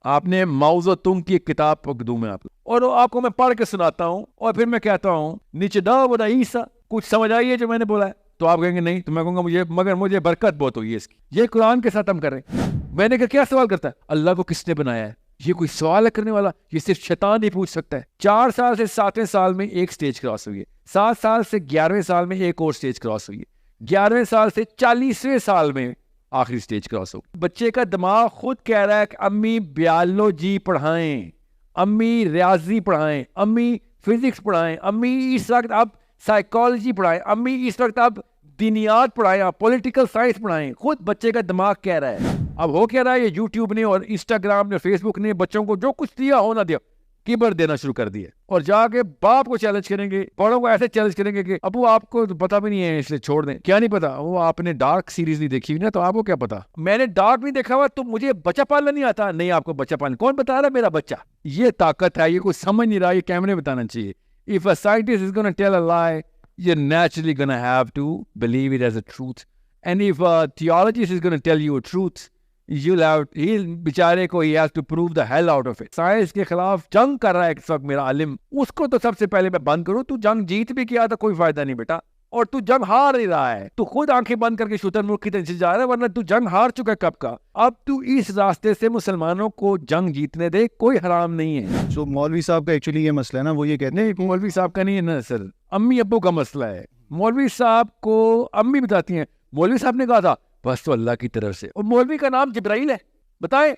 آپ نے ماؤ زو تونگ کی ایک کتاب پڑھ دوں میں آپ کو, اور آپ کو میں پڑھ کے سناتا ہوں اور پھر میں کہتا ہوں نیچے دا بدا عیسیٰ, کچھ سمجھ آئی ہے جو میں نے بولا ہے؟ تو آپ کہیں گے نہیں, تو میں کہوں گا مجھے برکت بہت ہوئی ہے اس کی. یہ قرآن کے ساتھ ہم کر رہے ہیں. میں نے کہا کیا سوال کرتا ہے, اللہ کو کس نے بنایا ہے؟ یہ کوئی سوال ہے کرنے والا؟ یہ صرف شیطان ہی پوچھ سکتا ہے. 4 سال سے 7ویں سال میں ایک سٹیج کراس ہوئی ہے, 7 سال سے 11ویں سال میں ایک اور سٹیج کراس ہوئی ہے, 11ویں سال سے 40ویں سال میں آخری سٹیج کراس ہو. بچے کا دماغ خود کہہ رہا ہے کہ امی بیالوجی پڑھائیں, امی ریاضی پڑھائیں, امی فزکس پڑھائیں, امی اس وقت اب سائیکالوجی پڑھائیں, امی اس وقت اب دینیات پڑھائیں, پولیٹیکل سائنس پڑھائیں. خود بچے کا دماغ کہہ رہا ہے. اب ہو کہہ رہا ہے, یہ یوٹیوب نے اور انسٹاگرام نے فیس بک نے بچوں کو جو کچھ دیا ہونا دیا, کیبر دینا شروع کر دیا, اور جا کے باپ کو چیلنج کریں گے, بڑوں کو ایسے چیلنج کریں گے کہ ابو آپ کو پتا بھی نہیں ہے اس لیے چھوڑ دیں. کیا نہیں پتا؟ وہ آپ نے ڈارک سیریز نہیں دیکھی ہوئی نا, تو آپ کو کیا پتا؟ میں نے ڈارک نہیں دیکھا ہوا تو مجھے بچہ پالنا نہیں آتا. نہیں, آپ کو بچہ پالنا کون بتا رہا ہے؟ میرا بچہ. یہ طاقت ہے, یہ کوئی سمجھ نہیں رہا, یہ کیمرے بتانا چاہیے. If a scientist is going to tell a lie, you're naturally going to have to believe it as a truth. And if a theologist is going to tell you a truth, بیچارے کو he has to prove the hell out of it. Science کے خلاف جنگ کر رہا ہے اس وقت میرا عالم, اس کو تو سب سے پہلے میں بند کروں. تو جنگ جیت بھی کیا تو کوئی فائدہ نہیں بیٹا, اور تو جنگ ہار ہی رہا ہے. تو خود آنکھیں بند کر کے شتر ملک کی طرف جا رہا ہے, ورنہ تو جنگ ہار چکا ہے کب کا. اب تو اس راستے سے مسلمانوں کو جنگ جیتنے دے, کوئی حرام نہیں ہے. سو مولوی صاحب کا ایکچولی یہ مسئلہ ہے نا, وہ یہ کہتے ہیں نہیں, مولوی صاحب کا نہیں ہے نا سر, امی ابو کا مسئلہ ہے. مولوی صاحب کو امی بتاتی ہیں مولوی صاحب نے کہا تھا بس تو اللہ کی طرف سے, اور مولوی کا نام جبرائیل ہے. بتائیں,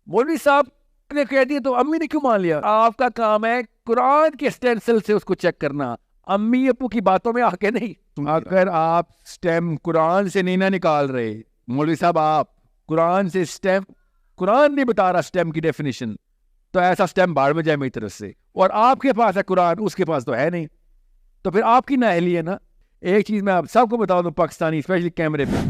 مولوی صاحب نے کہہ دیا تو امی نے کیوں مان لیا؟ آپ کا کام ہے قرآن کے اسٹینسل سے اس کو چیک کرنا, امی ابو کی باتوں میں آ کے نہیں. اگر آپ سٹیم قرآن سے نہیں نہ نکال رہے, مولوی صاحب آپ قرآن سے سٹیم, قرآن نہیں بتا رہا سٹیم کی ڈیفینیشن, تو ایسا سٹیم باہر میں جائے میری طرف سے. اور آپ کے پاس ہے قرآن, اس کے پاس تو ہے نہیں, تو پھر آپ کی نااہلی ہے نا. ایک چیز میں آپ سب کو بتا دوں, پاکستانی اسپیشلی کیمرے پہ,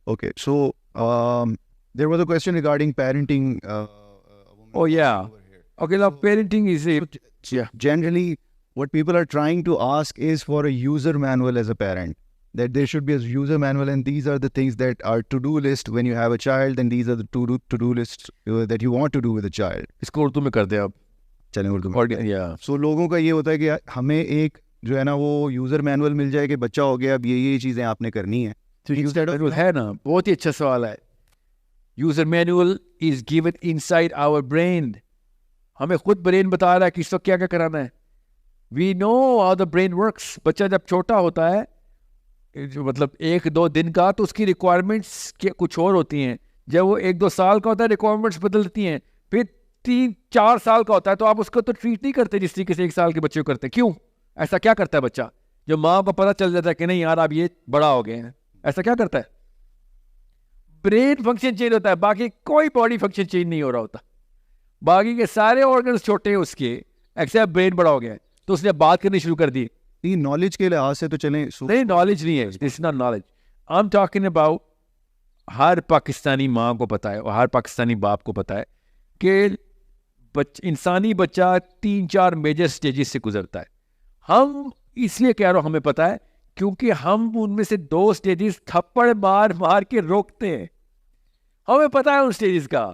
Okay, so there was a question regarding parenting. Oh yeah. Okay, now parenting is Generally, what people are trying to ask is for a user manual as a parent. That there should be a user manual, and these are the things that are to-do list when you have a child, and these are the to-do lists that you want to do with a child. اس کو اردو میں کر دیں آپ. چلیں اردو میں. So لوگوں کا یہ ہوتا ہے کہ ہمیں ایک جو ہے نا وہ یوزر مینول مل جائے کہ بچہ ہو گیا, اب یہ چیزیں آپ نے کرنی ہیں. ہے نا, بہت ہی اچھا سوال ہے. User manual is given inside our brain. ہمیں خود برین بتا رہا ہے کہ اس وقت کیا کیا کرانا ہے. We know how the brain works. بچہ جب چھوٹا ہوتا ہے, مطلب 1-2 دن کا, تو اس کی ریکوائرمنٹس کچھ اور ہوتی ہیں. جب وہ 1-2 سال کا ہوتا ہے ریکوائرمنٹس بدلتی ہیں. پھر 3-4 سال کا ہوتا ہے تو آپ اس کو تو ٹریٹ نہیں کرتے جس طریقے سے 1 سال کے بچے کو کرتے. کیوں ایسا کیا کرتا ہے بچہ؟ جو ماں کو پتہ چل جاتا ہے کہ نہیں یار اب یہ بڑا ہو گئے ہیں, ایسا کیا کرتا ہے؟ برین فنکشن چینج ہوتا ہے, باقی کوئی باڈی فنکشن چینج نہیں ہو رہا ہوتا. باقی کے سارے آرگنز چھوٹے ہیں اس کے, ایکسیپٹ برین بڑا ہو گیا ہے, تو اس نے بات کرنی شروع کر دی. نالج کے لحاظ سے تو چلیں, نہیں نالج نہیں ہے, this is not knowledge. I am talking about, ہر پاکستانی ماں کو پتہ ہے اور ہر پاکستانی باپ کو پتہ ہے کہ انسانی بچہ 3-4 میجر سٹیجز سے گزرتا ہے. ہم اس لیے کہہ رہا ہوں ہمیں پتہ ہے کیونکہ ہم ان میں سے 2 سٹیجز تھپڑ مار مار کے روکتے ہیں. ہمیں پتہ ہے ان سٹیجز کا,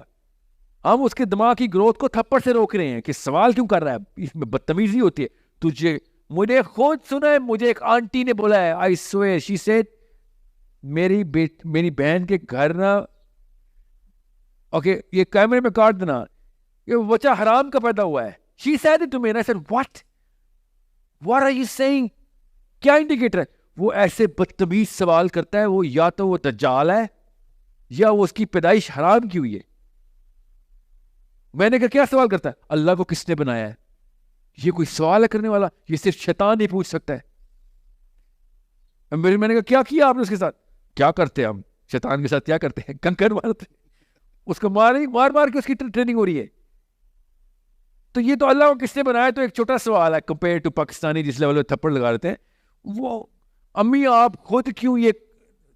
ہم اس کے دماغ کی گروتھ کو تھپڑ سے روک رہے ہیں کہ سوال کیوں کر رہا ہے, اس میں بدتمیزی ہوتی ہے. تجھے مجھے خود سنا ہے, مجھے ایک آنٹی نے بولا ہے, آئی سویئر شی سیڈ, میری بہن کے گھر نا, اوکے یہ کیمرے میں کاٹ دینا, یہ بچہ حرام کا پیدا ہوا ہے. She said it to me and I said what are you saying? کیا انڈیکیٹر ہے؟ وہ ایسے بدتمیز سوال کرتا ہے, وہ یا تو وہ دجال ہے یا وہ اس کی پیدائش حرام کی ہوئی ہے. میں نے کہا کیا سوال کرتا ہے؟ اللہ کو کس نے بنایا ہے؟ یہ کوئی سوال ہے کرنے والا؟ یہ صرف شیطان ہی پوچھ سکتا ہے. میں نے کہا کیا آپ نے اس کے ساتھ؟ کیا کرتے ہیں ہم شیطان کے ساتھ؟ کیا کرتے ہیں؟ کنکر مارتے, اس کو مار مار کے اس کی ٹریننگ ہو رہی ہے. تو یہ تو اللہ کو کس نے بنایا تو ایک چھوٹا سوال ہے کمپیئر ٹو پاکستانی جس لیول پہ تھپڑ لگا رہتے ہیں. وہ امی آپ خود کیوں یہ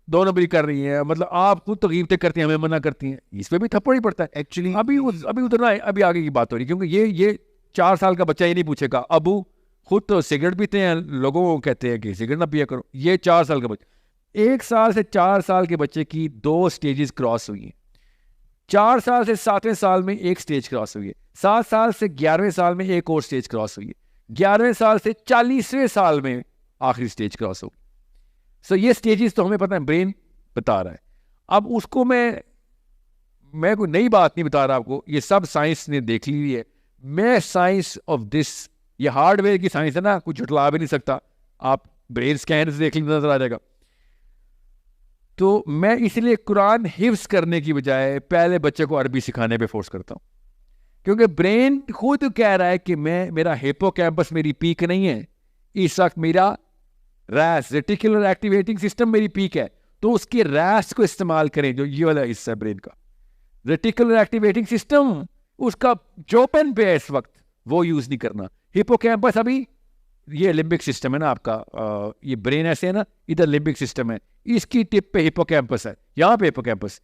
2 نمبری کر رہی ہیں, مطلب آپ خود تو غیبتیں کرتی ہیں, ہمیں منع کرتی ہیں, اس پہ بھی تھپڑ ہی پڑتا ہے. ایکچولی ابھی ادھر نہ, ابھی آگے کی بات ہو رہی ہے, کیونکہ یہ 4 سال کا بچہ یہ نہیں پوچھے گا ابو خود تو سگریٹ پیتے ہیں, لوگوں کو کہتے ہیں کہ سگریٹ نہ پیا کرو. یہ 4 سال کا بچہ, 1 سال سے 4 سال کے بچے کی 2 سٹیجز کراس ہوئی ہیں. 4 سال سے 7ویں سال میں ایک سٹیج کراس ہوئی ہے. 7 سال سے 11ویں سال میں ایک اور سٹیج کراس ہوئی ہے. 11ویں سال سے 40ویں سال میں آخری سٹیج کراس ہوگی. سو یہ سٹیجز تو ہمیں پتہ ہے برین بتا رہا ہے. اب اس کو میں کوئی نئی بات نہیں بتا رہا آپ کو, یہ سب سائنس نے دیکھ لی ہے. میں سائنس آف دس, یہ ہارڈ ویئر کی سائنس ہے نا, کچھ جھٹلا بھی نہیں سکتا. آپ برین اسکین سے دیکھ لیں نظر آ جائے گا. تو میں اس لیے قرآن حفظ کرنے کی بجائے پہلے بچے کو عربی سکھانے پہ فورس کرتا ہوں, کیونکہ برین خود کہہ رہا ہے کہ میرا ہیپو کیمپس میری پیک نہیں ہے اس وقت, میرا ریس ریٹیکولر ایکٹیویٹنگ سسٹم میری پیک ہے. تو اس کے ریس کو استعمال کریں, جو یہ والا حصہ ہے برین کا ریٹیکولر ایکٹیویٹنگ سسٹم, اس کا جو پین پہ ہے اس وقت وہ یوز نہیں کرنا. ہیپو کیمپس ابھی یہ لمبک سسٹم ہے نا آپ کا, یہ برین ایسے ہے نا, ادھر لمبک سسٹم ہے, اس کی ٹپ پہ ہیپو کیمپس ہے, یہاں پہ ہیپو کیمپس,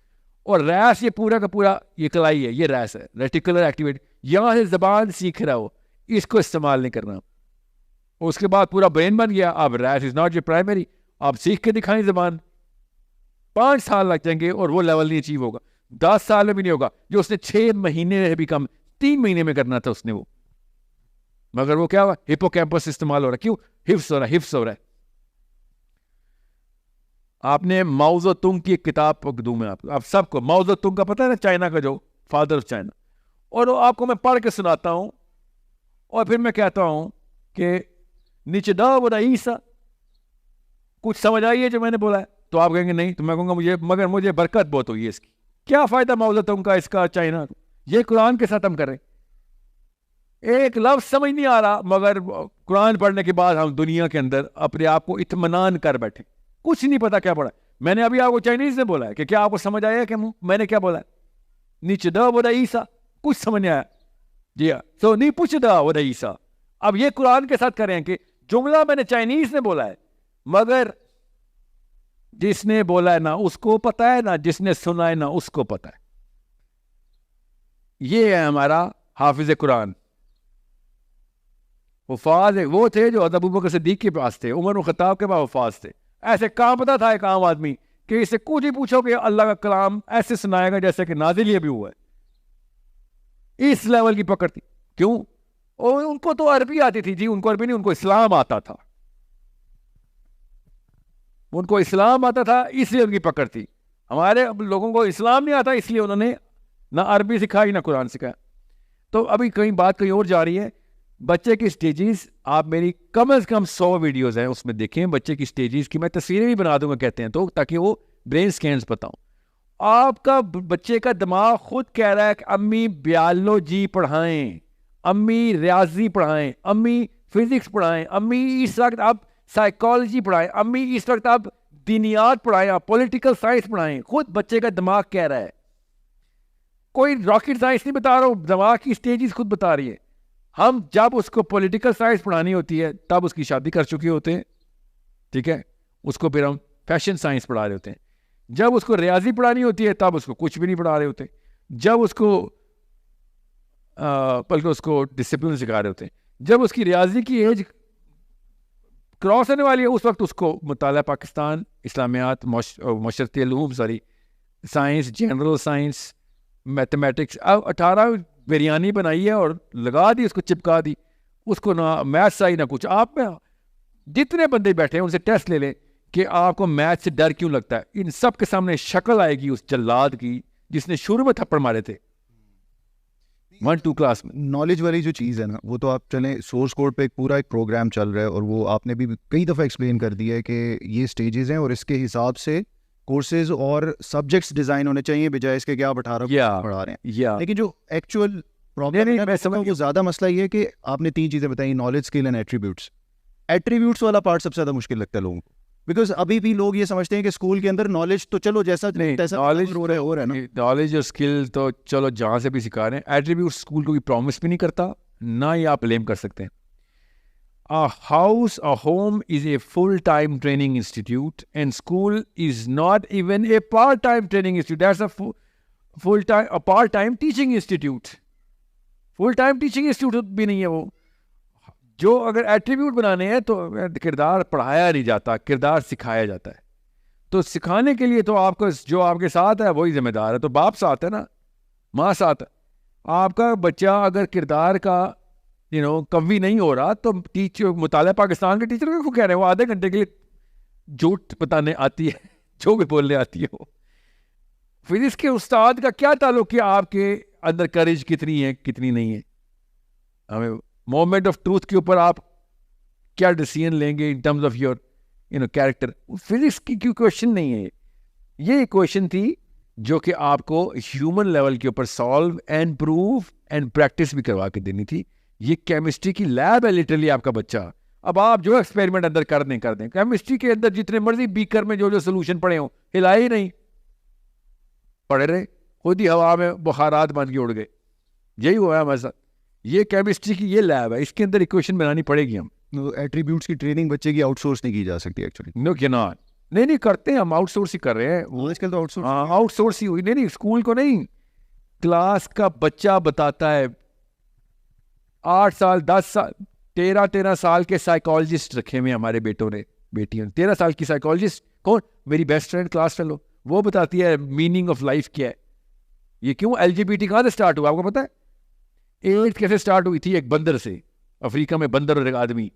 اور ریس یہ پورا کا پورا یہ کلائی ہے, یہ ریس ہے ریٹیکولر ایکٹیویٹی. یہاں سے زبان سیکھ رہا ہو, اس کو استعمال نہیں کرنا. اس کے بعد پورا برین بن گیا. اب race is not your primary, آپ سیکھ کے دکھائیں زبان, 5 سال لگ جائیں گے اور وہ لیول نہیں اچیو ہوگا. 10 سال میں بھی نہیں ہوگا. جو اس نے 6 مہینے میں بھی کم 3 مہینے میں کرنا تھا اس نے وہ, مگر وہ کیا ہوا, ہیپو کیمپس استعمال ہو رہا ہے. کیوں؟ حفظ ہو رہا ہے, حفظ ہو رہا ہے. آپ نے ماؤ زو تونگ کی ایک کتاب دوں میں آپ سب کو. ماؤ زو تونگ کا پتہ ہے نا, چائنا کا جو فادر آف چائنا, اور وہ آپ کو میں پڑھ کے سناتا ہوں اور پھر میں کہتا ہوں کہ نیچے ڈا بڑا عیسیٰ, کچھ سمجھ آئی ہے جو میں نے بولا ہے؟ تو آپ کہیں گے نہیں. تو میں کہوں گا مگر مجھے برکت بہت ہوئی ہے اس کی. کیا فائدہ ماؤ زو تونگ کا اس کا چائنا؟ یہ قرآن کے ساتھ ہم کریں. ایک لفظ سمجھ نہیں آ رہا, مگر قرآن پڑھنے کے بعد ہم دنیا کے اندر اپنے آپ کو اطمینان کر بیٹھے, کچھ نہیں پتا کیا پڑھا. میں نے ابھی آپ کو چائنیز میں بولا ہے کہ کیا آپ کو سمجھ آیا کہ میں نے کیا بولا ہے؟ نیچے ڈا بولا عیسیٰ, کچھ سمجھ نہیں آیا. جی ہاں, سو نہیں پوچھ ڈا بولا عیسیٰ. اب یہ قرآن کے ساتھ کریں کہ جملہ میں نے چائنیز میں بولا ہے, مگر جس نے بولا ہے نا اس کو پتا ہے, نا جس نے سنا ہے نا اس کو پتا ہے. یہ ہے ہمارا حافظ قرآن. حفاظ وہ تھے جو حضرت ابوبکر صدیق کے پاس تھے, عمر بن خطاب کے پاس حفاظ تھے. ایسے کانپتا تھا ایک عام آدمی کہ اس سے کچھ ہی پوچھو کہ اللہ کا کلام ایسے سنائے گا جیسے کہ نازل یہ بھی ہوا ہے. اس لیول کی پکڑ تھی. کیوں؟ اور ان کو تو عربی آتی تھی. جی ان کو عربی نہیں, ان کو اسلام آتا تھا. ان کو اسلام آتا تھا اس لیے ان کی پکڑ تھی. ہمارے لوگوں کو اسلام نہیں آتا, اس لیے انہوں نے نہ عربی سکھائی نہ قرآن سکھایا. تو ابھی کہیں بات کہیں اور جا رہی ہے. بچے کی سٹیجز آپ میری کم از کم 100 ویڈیوز ہیں اس میں دیکھیں. بچے کی سٹیجز کی میں تصویریں بھی بنا دوں گا کہتے ہیں تو, تاکہ وہ برین سکینز بتاؤں. آپ کا بچے کا دماغ خود کہہ رہا ہے کہ امی بیالوجی پڑھائیں, امی ریاضی پڑھائیں, امی فزکس پڑھائیں, امی اس وقت آپ سائیکالوجی پڑھائیں, امی اس وقت آپ دینیات پڑھائیں, آپ پولیٹیکل سائنس پڑھائیں. خود بچے کا دماغ کہہ رہا ہے. کوئی راکٹ سائنس نہیں بتا رہا ہوں, دماغ کی سٹیجز خود بتا رہی ہے. ہم جب اس کو پولیٹیکل سائنس پڑھانی ہوتی ہے تب اس کی شادی کر چکے ہوتے ہیں, ٹھیک ہے, اس کو پھر ہم فیشن سائنس پڑھا رہے ہوتے ہیں. جب اس کو ریاضی پڑھانی ہوتی ہے تب اس کو کچھ بھی نہیں پڑھا رہے ہوتے. جب اس کو بلکہ اس کو ڈسپلن سکھا رہے ہوتے ہیں. جب اس کی ریاضی کی ایج کراس ہونے والی ہے اس وقت اس کو مطالعہ پاکستان, اسلامیات, معاشرتی علوم, سائنس, جنرل سائنس, میتھمیٹکس. اب 18 بریانی بنائی ہے اور لگا دی, اس کو چپکا دی, اس کو نہ میتھس آئی نہ کچھ. آپ میں جتنے بندے بیٹھے ہیں ان سے ٹیسٹ لے لیں کہ آپ کو میتھ سے ڈر کیوں لگتا ہے. ان سب کے سامنے شکل آئے گی اس جلاد کی جس نے شروع میں تھپڑ مارے تھے 1-2 کلاس میں. نالج والی جو چیز ہے نا, وہ تو آپ چلیں سورس کوڈ پہ پورا ایک پروگرام چل رہا ہے, اور وہ آپ نے بھی کئی دفعہ ایکسپلین کر دیا ہے کہ یہ سٹیجز ہیں اور اس کے حساب سے کورسز اور سبجیکٹس ڈیزائن ہونے چاہیے بجائے اس کے کہ آپ 18 پڑھا رہے ہیں. لیکن جو ایکچوئل پرابلم ہے وہ زیادہ مسئلہ یہ ہے کہ آپ نے 3 چیزیں بتائیں, knowledge, skill and attributes. Attributes والا پارٹ سب سے زیادہ مشکل لگتا ہے لوگوں کو, بیکاز ابھی بھی لوگ یہ سمجھتے ہیں کہ اسکول کے اندر نالج تو چلو جیسا نالج ہو رہا ہے نا, نالج اور اسکل تو چلو جہاں سے بھی سکھا رہے ہیں. ایٹریبیوٹ اسکول کو بھی پرومس بھی نہیں کرتا, نہ ہی آپ بلیم کر سکتے ہیں. A house, a home is a full-time training institute, and school is not even a part-time training institute. That's a part-time teaching institute. Full-time teaching institute بھی نہیں ہے وہ. جو اگر ایٹریبیوٹ بنانے ہیں تو کردار پڑھایا نہیں جاتا, کردار سکھایا جاتا ہے. تو سکھانے کے لیے تو آپ کو جو آپ کے ساتھ ہے وہی ذمہ دار ہے. تو باپ ساتھ ہے نا, ماں ساتھ ہے. آپ کا بچہ اگر کردار کا قوی نہیں ہو رہا تو ٹیچر, مطالعہ پاکستان کے ٹیچر کو کہہ رہے ہیں وہ آدھے گھنٹے کے لیے جھوٹ بتانے آتی ہے, جو بھی بولنے آتی ہے وہ. فزکس کے استاد کا کیا تعلق ہے آپ کے اندر کریج کتنی ہے کتنی نہیں ہے. ہمیں مومنٹ آف ٹروتھ کے اوپر آپ کیا ڈیسیژن لیں گے in terms of your character. Physics کی کوئی کوشچن نہیں ہے, یہ کوشچن تھی جو کہ آپ کو ہیومن لیول کے اوپر solve and proof and practice بھی کروا کے دینی تھی. یہ کیمسٹری کی لیب ہے لٹرلی آپ کا بچہ. اب آپ جو ایکسپیریمنٹ اندر کر دیں. کیمسٹری کے اندر جتنے مرضی بیکر میں جو سولوشن پڑے ہوں, ہلائے ہی نہیں, پڑے رہے خود ہی ہوا میں بخارات بن کے اڑ گئے. یہی ہوا ہے ہمارے ساتھ. یہ کیمسٹری کی یہ لیب ہے, اس کے اندر ایکویشن بنانی پڑے گی. ہم ایٹریبیوٹس کی ٹریننگ بچے کی آؤٹ سورس نہیں کی جا سکتی ایکچولی. نو کینٹ, نہیں کرتے ہیں ہم, آؤٹ سورس ہی کر رہے ہیں. آج کل تو آؤٹ سورس, ہاں آؤٹ سورس ہی ہوئی. نہیں اسکول کو نہیں, کلاس کا بچہ بتاتا ہے. 8 سال 10 سال 13 سال کے سائیکالوجسٹ رکھے ہوئے ہمارے بیٹوں نے بیٹیوں نے. 13 سال کی سائیکالوجسٹ کون, میری بیسٹ فرینڈ کلاس فیلو, وہ بتاتی ہے میننگ آف لائف کیا ہے. یہ کیوں LGBT کہاں سے اسٹارٹ ہوا آپ کو پتا ہے؟ ایڈ کیسے اسٹارٹ ہوئی تھی؟ ایک بندر سے, افریقہ میں بندر اور ایک آدمی.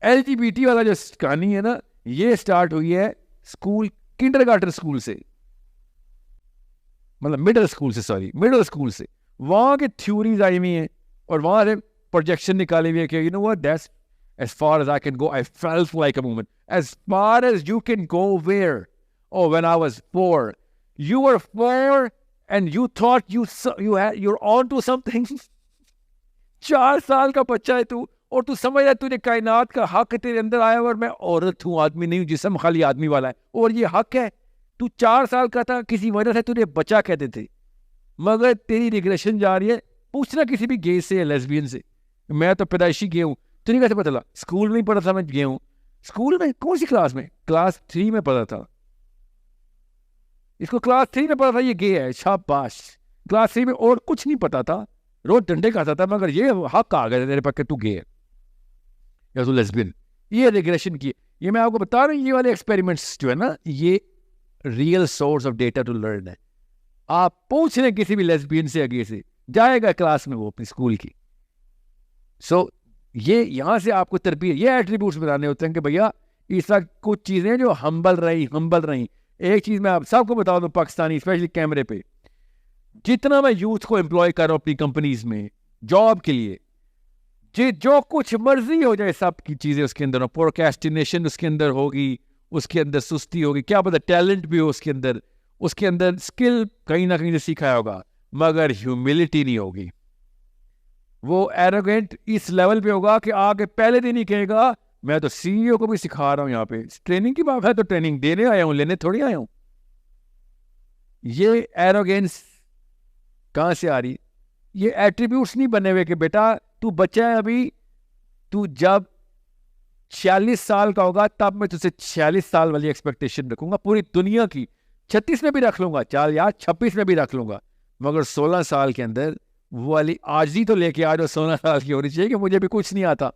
LGBT والا جو کہانی ہے نا, یہ اسٹارٹ ہوئی ہے اسکول, کنڈر گارٹن اسکول سے, مطلب مڈل اسکول سے. وہاں کے تھیوریز آئی ہوئی ہیں اور وہاں سے پروجیکشن نکالی ہوئی ہے کہ that's as far as I can go. I felt like a woman. As far as you can go where? Oh, when I was 4. You were 4 and you thought you're on to something. 4 سال کا بچہ ہے تو, اور تو سمجھ رہا ہے تجھے کائنات کا حق تیرے اندر آیا, اور میں عورت ہوں, آدمی نہیں ہوں, جسم خالی آدمی والا ہے, اور یہ حق ہے. تو 4 سال کا تھا, کسی وجہ سے تجھے بچہ کہتے تھے, مگر تیری ریگریشن جا رہی ہے. پوچھنا کسی بھی گے سے یا لیسبین سے, میں تو پیدائشی گے ہوں, تجھے کیسے پتا چلا؟ اسکول میں ہی پڑھا تھا میں گے ہوں. اسکول میں کون سی کلاس میں؟ کلاس 3 میں پڑھا تھا. اس کو کلاس 3 میں پڑھا تھا یہ گے ہے, شاباش. کلاس 3 میں اور کچھ نہیں پتا تھا, روز ڈنڈے کھاتا تھا, مگر یہ حق آ گیا تیرے پاس کہ تو گے ہے یا تو لیسبین. یہ ریگریشن کی, یہ میں آپ کو بتا رہا ہوں, یہ والے ایکسپیریمنٹس جو ہے نا, یہ real source of data to learn ہے. آپ پوچھ لیں کسی بھی لیسبین سے, آگے سے جائے گا کلاس میں وہ اپنی اسکول کی. سو یہ یہاں سے آپ کو تربیت, یہ ایٹریبیوٹس بتانے ہوتے ہیں کہ بھیا اس وقت کچھ چیزیں جو ہمبل رہی. ایک چیز میں آپ سب کو بتا دوں, پاکستانی اسپیشلی کیمرے پہ, جتنا میں یوتھ کو امپلائی کر رہا ہوں اپنی کمپنیز میں جاب کے لیے, جو کچھ مرضی ہو جائے سب کی چیزیں اس کے اندر, پروکیسٹینیشن اس کے اندر ہوگی, اس کے اندر سستی ہوگی, کیا پتہ ٹیلنٹ بھی ہو اس کے اندر اسکل کہیں نہ کہیں سے سیکھا ہوگا, مگر ہیوملٹی نہیں ہوگی. وہ ایروگینٹ اس لیول پہ ہوگا کہ آگے پہلے دن ہی کہے گا میں تو CEO کو بھی سکھا رہا ہوں, یہاں پہ ٹریننگ کی بات ہے تو ٹریننگ دینے آیا ہوں, لینے تھوڑی آیا ہوں. یہ ایروگینس کہاں سے آ رہی؟ یہ ایٹریبیوٹس نہیں بنے ہوئے کہ بیٹا تو بچہ ہے ابھی, تو جب 46 سال کا ہوگا تب میں تجھے 46 سال والی ایکسپیکٹیشن رکھوں گا پوری دنیا کی. 36 میں بھی رکھ لوں گا, چال یار 26 میں بھی رکھ لوں گا, مگر 16 سال کے اندر وہ والی آج ہی تو لے کے آ جو 16 سال کی ہونی چاہیے کہ مجھے بھی کچھ نہیں آتا.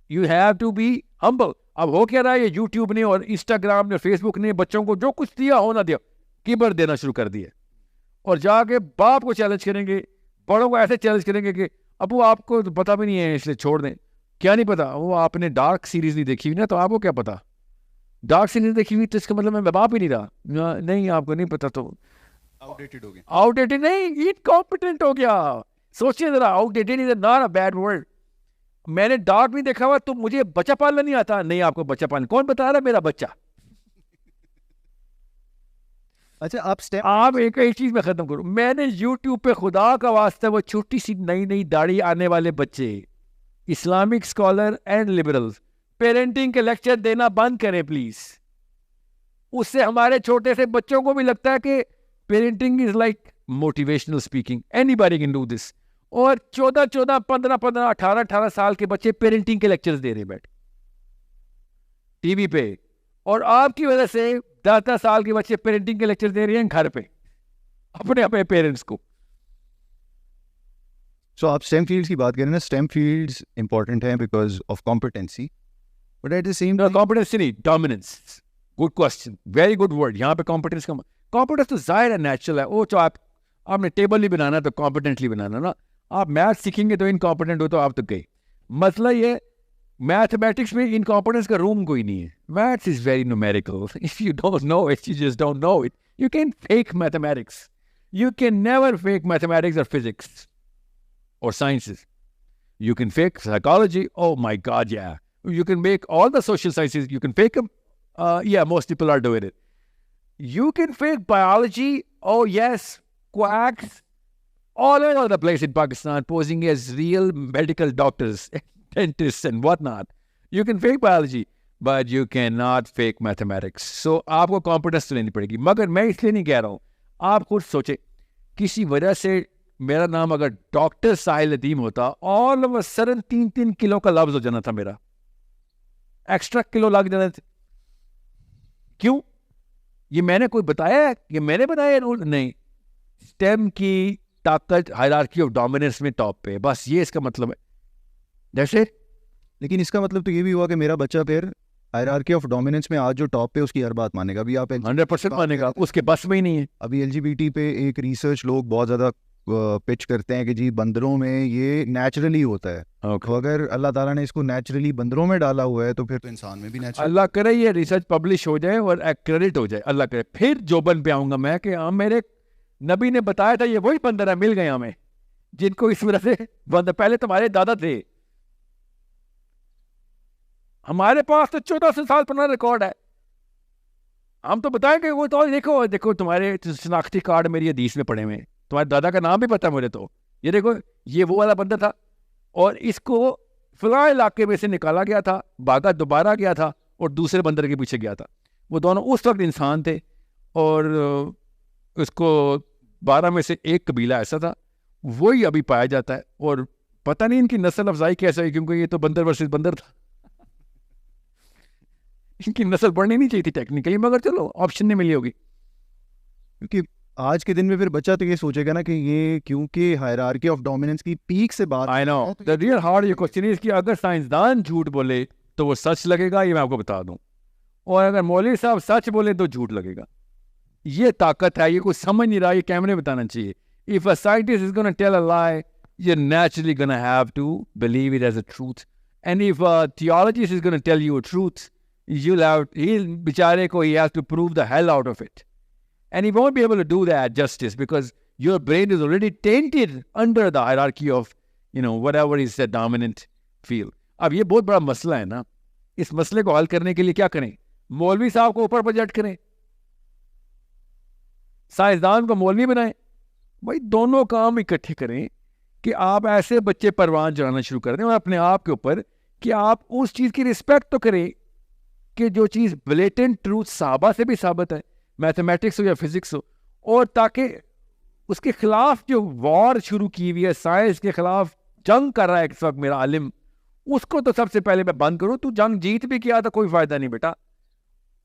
You have to be humble. اب ہو کیا رہا ہے, یہ یوٹیوب نے اور انسٹاگرام نے فیس بک نے بچوں کو جو کچھ دیا ہونا دیا, کبر دینا شروع کر دیا, اور جا کے باپ کو چیلنج کریں گے, بڑوں کو ایسے چیلنج کریں گے کہ ابو آپ کو پتا بھی نہیں ہے اس لیے چھوڑ دیں. کیا نہیں پتا؟ وہ آپ نے ڈارک سیریز نہیں دیکھی ہوئی نا, تو آپ کو کیا پتا؟ ڈارک سیریز دیکھی ہوئی تو اس کا مطلب میں باپ ہی نہیں رہا. نہیں, آپ کو نہیں پتا تو آؤٹ ڈیٹڈ ہو گیا. آؤٹ ڈیٹڈ نہیں, انکمپیٹنٹ ہو گیا. سوچیے ذرا, out dated is not a bad word. میں نے ڈارک نہیں دیکھا ہوا تو مجھے بچہ پالنا نہیں آتا. نہیں, آپ کو بچہ پالنا کون بتا رہا ہے؟ میرا بچہ. اچھا آپ ایک چیز میں ختم کروں, میں نے یوٹیوب پہ خدا کا واسطہ وہ چھوٹی سی نئی داڑھی آنے والے بچے, Islamic scholar and liberal, parenting کے لیکچر دینا بند کریں پلیز. اس سے ہمارے چھوٹے سے بچوں کو بھی لگتا ہے کہ parenting is like motivational speaking, any body can do this. اور 14 15 18 سال کے بچے پیرنٹنگ کے لیکچرز دے رہے بیٹھ ٹی وی پہ, اور آپ کی وجہ سے 10 سال کے بچے پیرنٹنگ کے لیکچر دے رہے ہیں گھر پہ اپنے پیرنٹس کو. سو آپ STEM فیلڈس کی بات کریں نا, STEM فیلڈس امپورٹنٹ ہیں because of competency, but at the same competency نہیں, dominance. Good question, very good word. یہاں پہ کمپیٹنس کا کمپیٹنس تو ظاہر ہے نیچرل ہے. وہ تو آپ نے ٹیبل نہیں بنانا تو کمپیٹنٹلی بنانا نا. آپ میتھ سیکھیں گے تو انکمپیٹنٹ ہو تو آپ تو گئے. مسئلہ یہ میتھمیٹکس میں انکمپیٹنس کا روم کوئی نہیں ہے. Maths is very numerical. If you don't know it you just don't know it. You can fake mathematics. You can never fake mathematics or physics or sciences. You can fake psychology. Oh my God, yeah. You can make all the social sciences. You can fake them. Yeah, most people are doing it. You can fake biology. Oh yes, quacks all over the place in Pakistan posing as real medical doctors, dentists and whatnot. You can fake biology, but you cannot fake mathematics. So آپ کو competence تو لینی پڑے گی. مگر میں اس لیے نہیں کہہ رہا ہوں. آپ خود سوچیں, کسی وجہ سے میرا نام اگر ڈاکٹر ساحل ندیم ہوتا, all of a sudden 3 کلو کا لفظ ہو جانا تھا, میرا ایکسٹرا کلو لگ جانا تھا. کیوں؟ یہ میں نے کوئی بتایا ہے؟ یہ میں نے بتایا رول نہیں. اسٹیم کی طاقت ہائرارکی آف ڈومیننس میں ٹاپ پہ, بس یہ اس کا مطلب ہے. جیسے لیکن اس کا مطلب تو یہ بھی ہوا کہ میرا بچہ پھر ہائرارکی آف ڈومیننس میں آج جو ٹاپ پہ اس کی ہر بات مانے گا. ابھی آپ 100% مانے گا, اس کے بس میں ہی نہیں ہے. ابھی LGBT پہ ایک ریسرچ لوگ بہت زیادہ پچ کرتے ہیں کہ جی بندروں میں یہ نیچرلی ہوتا ہے. تو اگر اللہ تعالیٰ نے اس کو نیچرلی بندروں میں ڈالا ہوا ہے تو پھر تو انسان میں بھی نیچرل. اللہ کرے یہ ریسرچ پبلش ہو جائے اور کریڈٹ ہو جائے, اللہ کرے. پھر جوبن پہ آؤں گا میں کہ میرے نبی نے بتایا تھا یہ وہی بندر ہے, مل گئے ہمیں, جن کو اس وجہ سے بندر پہلے تمہارے دادا تھے. ہمارے پاس تو 1400 سال پرانا ریکارڈ ہے. ہم تو بتائیں کہ وہ تو دیکھو تمہارے شناختی کارڈ میری حدیث میں پڑے ہوئے, تمہارے دادا کا نام بھی پتا مجھے. تو یہ دیکھو یہ وہ والا بندہ تھا اور اس کو فلاں علاقے میں سے نکالا گیا تھا, بھاگا دوبارہ گیا تھا اور دوسرے بندر کے پیچھے گیا تھا. وہ دونوں اس وقت انسان تھے اور اس کو 12 میں سے ایک قبیلہ ایسا تھا, وہی ابھی پایا جاتا ہے. اور پتہ نہیں ان کی نسل افزائی کیسے ہوئی, کیونکہ یہ تو بندر ورسز بندر تھا. ان کی نسل بڑھنی نہیں چاہیے تھی ٹیکنیکلی, مگر چلو آپشن نہیں ملی ہوگی. کیونکہ آج کے دن میں پھر بچہ تو یہ سوچے گا نا کہ یہ کیونکہ ہائرارکی آف ڈومیننس کی پیک سے بات. I know the real hard یہ کوشچن ہے کہ اگر سائنسدان جھوٹ بولے تو وہ سچ لگے گا, یہ میں آپ کو بتا دوں, اور اگر مولوی صاحب سچ بولے تو جھوٹ لگے گا. یہ طاقت ہے, یہ کوئی سمجھ نہیں رہا, یہ کیمرے بتانا چاہیے. If a scientist is going to tell a lie, you're naturally going to have to believe it as a truth. And if a theologist is going to tell you a truth, بیچارے کو he has to prove the hell out of it. And he won't be able to do that justice because your brain is already tainted under the hierarchy of, whatever is the dominant field. اب یہ بہت بڑا مسئلہ ہے نا. اس مسئلے کو حل کرنے کے لیے کیا کریں؟ مولوی صاحب کو اوپر پروجیکٹ کریں, سائنسدان کو مولوی بنائیں. بھائی دونوں کام اکٹھے کریں کہ آپ ایسے بچے پروان چڑھانا شروع کر دیں اور اپنے آپ کے اوپر کہ آپ اس چیز کی رسپیکٹ تو کریں کہ جو چیز بلیٹنٹ ٹروتھ صحابہ سے بھی ثابت ہے, میتھمیٹکس ہو یا فزکس ہو, اور تاکہ اس کے خلاف جو وار شروع کی ہوئی ہے, سائنس کے خلاف جنگ کر رہا ہے اس وقت میرا عالم, اس کو تو سب سے پہلے میں بند کروں. تو جنگ جیت بھی کیا تو کوئی فائدہ نہیں بیٹا,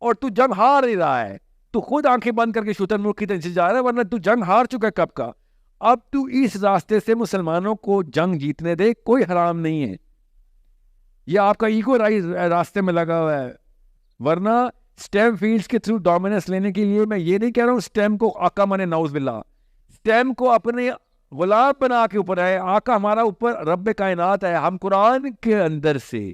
اور تو جنگ ہار نہیں رہا ہے. تو خود آنکھیں بند کر کے شوتر ملک کی طرف سے جا رہا ہے, ورنہ تو جنگ ہار چکا ہے کب کا. اب تو اس راستے سے مسلمانوں کو جنگ جیتنے دے, کوئی حرام نہیں ہے. یہ آپ کا ایگو راستے میں لگا ہوا ہے. ورنہ سٹیم فیلڈز کے تھرو ڈومیننس لینے کے لیے میں یہ نہیں کہہ رہا ہوں سٹیم کو آقا مانے نعوذ باللہ, سٹیم کو اپنے غلام بنا کے اوپر ہے. آقا ہمارا اوپر رب کائنات ہے, ہم قرآن کے اندر سے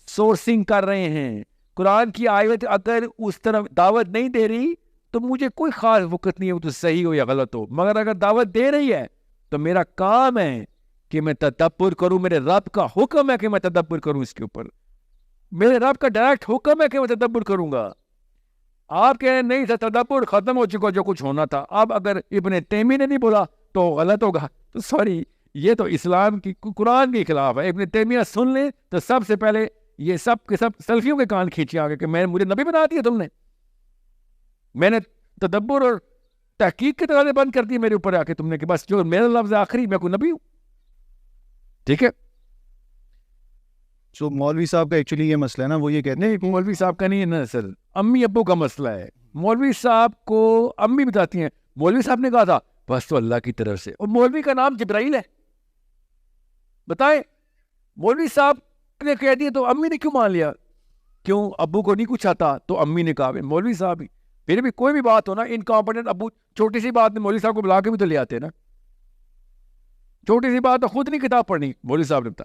سورسنگ کر رہے ہیں. قرآن کی آیت اگر اس طرف دعوت نہیں دے رہی تو مجھے کوئی خاص وقت نہیں ہے وہ تو صحیح ہو یا غلط ہو, مگر اگر دعوت دے رہی ہے تو میرا کام ہے کہ میں تدبر کروں. میرے رب کا حکم ہے کہ میں تدبر کروں اس کے اوپر, میرے رب کا ڈائریکٹ حکم ہے کہ میں تدبر کروں گا. آپ کہہ رہے نہیں سر تدبر ختم ہو چکا جو کچھ ہونا تھا, اب اگر ابن تیمیہ نے نہیں بولا تو غلط ہوگا. تو سوری, یہ تو اسلام کی قرآن کے خلاف ہے. ابن تیمیہ سن لیں تو سب سے پہلے یہ سب کے سب سلفیوں کے کان کھینچے آگے کہ مجھے نبی بنا دیا تم نے, میں نے تدبر اور تحقیق کے دروازے بند کر دیے میرے اوپر آ کے تم نے کہ بس جو میرا لفظ آخری میں کوئی نبی ہوں. ٹھیک ہے, سو مولوی صاحب کا ایکچولی یہ مسئلہ ہے نا, وہ یہ کہتے ہیں نہیں مولوی صاحب کا نہیں ہے نا سر, امی ابو کا مسئلہ ہے. مولوی صاحب کو امی بتاتی ہیں مولوی صاحب نے کہا تھا بس تو اللہ کی طرف سے, اور مولوی کا نام جبرائیل ہے. بتائیں مولوی صاحب نے کہہ دیا تو امی نے کیوں مان لیا؟ کیوں ابو کو نہیں کچھ آتا؟ تو امی نے کہا مولوی صاحب ہی، پھر بھی کوئی بھی بات ہو نا انکمپیٹنٹ ابو چھوٹی سی بات میں مولوی صاحب کو بلا کے بھی تو لے آتے نا، چھوٹی سی بات تو خود نہیں کتاب پڑھنی مولوی صاحب نے بتا.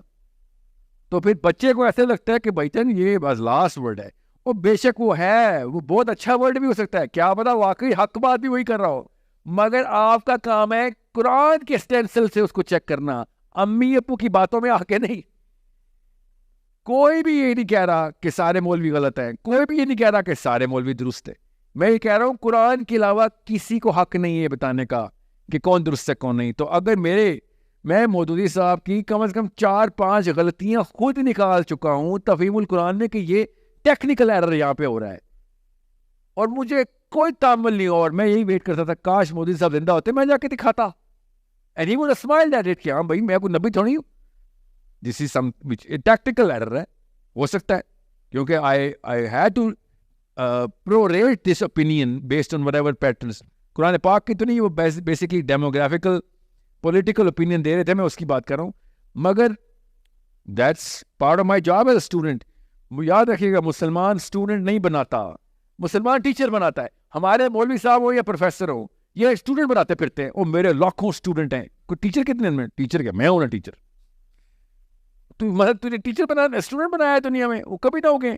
تو پھر بچے کو ایسے لگتا ہے کہ بھائی جان یہ بس لاسٹ ورڈ ہے، اور بے شک وہ ہے، وہ بہت اچھا ورڈ بھی ہو سکتا ہے، کیا پتا واقعی حق بات بھی وہی کر رہا ہو، مگر آپ کا کام ہے قرآن کے اسٹینسل سے اس کو چیک کرنا، امی ابو کی باتوں میں آ کے نہیں. کوئی بھی یہ نہیں کہہ رہا کہ سارے مولوی غلط ہیں، کوئی بھی یہ نہیں کہہ رہا کہ سارے مولوی درست ہیں. میں یہ کہہ رہا ہوں قرآن کے علاوہ کسی کو حق نہیں ہے بتانے کا کہ کون درست ہے کون نہیں. تو اگر میں مودودی صاحب کی کم از کم 4-5 غلطیاں خود نکال چکا ہوں تفہیم القرآن میں کہ یہ ٹیکنیکل ایرر یہاں پہ ہو رہا ہے، اور مجھے کوئی تعامل نہیں ہوا، اور میں یہی ویٹ کرتا تھا کاش مودودی صاحب زندہ ہوتے، میں جا کے دکھاتا. And he would have smiled at it کہ ہاں بھائی میں کوئی نبی تھوڑی ہوں، دس از سم ٹیکٹیکل ایرر ہے، ہو سکتا ہے، کیونکہ I had to prorate this opinion based on whatever patterns. قرآن پاک کی تو نہیں، وہ بیسکلی ڈیموگرافیکل پولیٹیکل اوپینین دے رہے تھے، میں اس کی بات کر رہا ہوں. مگر that's part of my job as a student. یاد رکھیے گا مسلمان اسٹوڈنٹ نہیں بناتا، مسلمان ٹیچر بناتا ہے. ہمارے مولوی صاحب ہو یا پروفیسر ہو یہ اسٹوڈنٹ بناتے پھرتے ہیں، اور میرے لاکھوں اسٹوڈنٹ ہیں. کوئی ٹیچر کتنے میں؟ ٹیچر کیا میں ہوں نا ٹیچر، تجھے ٹیچر بنا اسٹوڈنٹ بنایا ہے دنیا میں، وہ کبھی نہ ہو گئے،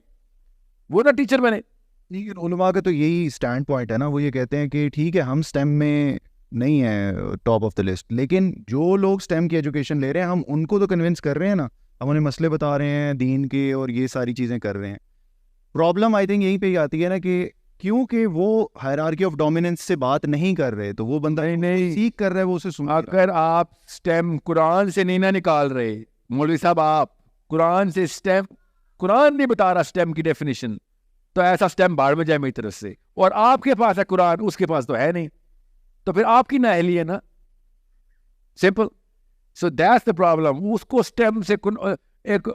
وہ نہ ٹیچر بنے. علماء کا تو یہی اسٹینڈ پوائنٹ ہے نا، وہ یہ کہتے ہیں کہ ٹھیک ہے ہم اسٹیم میں نہیں ہیں ٹاپ آف دا لسٹ، لیکن جو لوگ اسٹیم کی ایجوکیشن لے رہے ہیں ہم ان کو تو کنونس کر رہے ہیں نا، ہم انہیں مسئلے بتا رہے ہیں دین کے اور یہ ساری چیزیں کر رہے ہیں. پرابلم آئی تھنک یہیں پہ آتی ہے نا کہ کیونکہ وہ ہائرارکی آف ڈومیننس سے بات نہیں کر رہے، تو وہ بندہ نہیں سیکھ کر رہا ہے وہ اسے سن. اگر آپ اسٹیم قرآن سے نہیں نہ نکال رہے مولوی صاحب، آپ قرآن سے اسٹیم، قرآن نہیں بتا رہا اسٹیم کی ڈیفینیشن، تو ایسا اسٹیم باہر میں جائے میری طرف سے، اور آپ کے پاس ہے قرآن اس کے پاس تو ہے نہیں، تو پھر آپ کی نااہلی ہے نا، simple. So that's the problem. اس کو اسٹیم سے ایک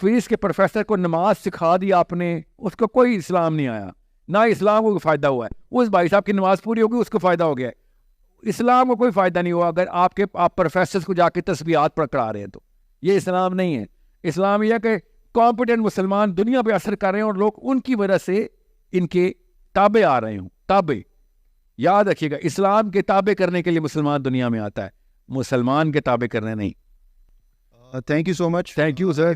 فیس کے پروفیسر کو نماز سکھا دی آپ نے، اس کو کوئی اسلام نہیں آیا، نہ اسلام کو فائدہ ہوا ہے. اس بھائی صاحب کی نماز پوری ہوگی اس کو فائدہ ہو گیا ہے، اسلام کو کوئی فائدہ نہیں ہوا اگر آپ پروفیسرز کو جا کے تسبیحات پکڑا رہے ہیں. تو یہ اسلام نہیں ہے. اسلام یہ کہ کمپیٹنٹ مسلمان دنیا پہ اثر کر رہے ہیں اور لوگ ان کی وجہ سے ان کے تابع آ رہے ہوں. تابع یاد رکھیے گا، اسلام کے تابع کرنے کے لیے مسلمان دنیا میں آتا ہے، مسلمان کے تابع کرنے نہیں. Thank you so much. Thank you, sir.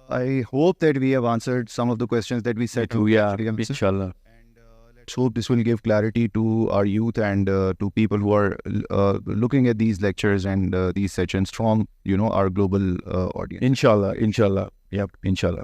I hope that we have answered some of the questions that we said. Yeah, inshallah. And let's hope this will give clarity to our youth and to people who are looking at these lectures and these sessions from, our global audience. Inshallah. Yep, inshallah.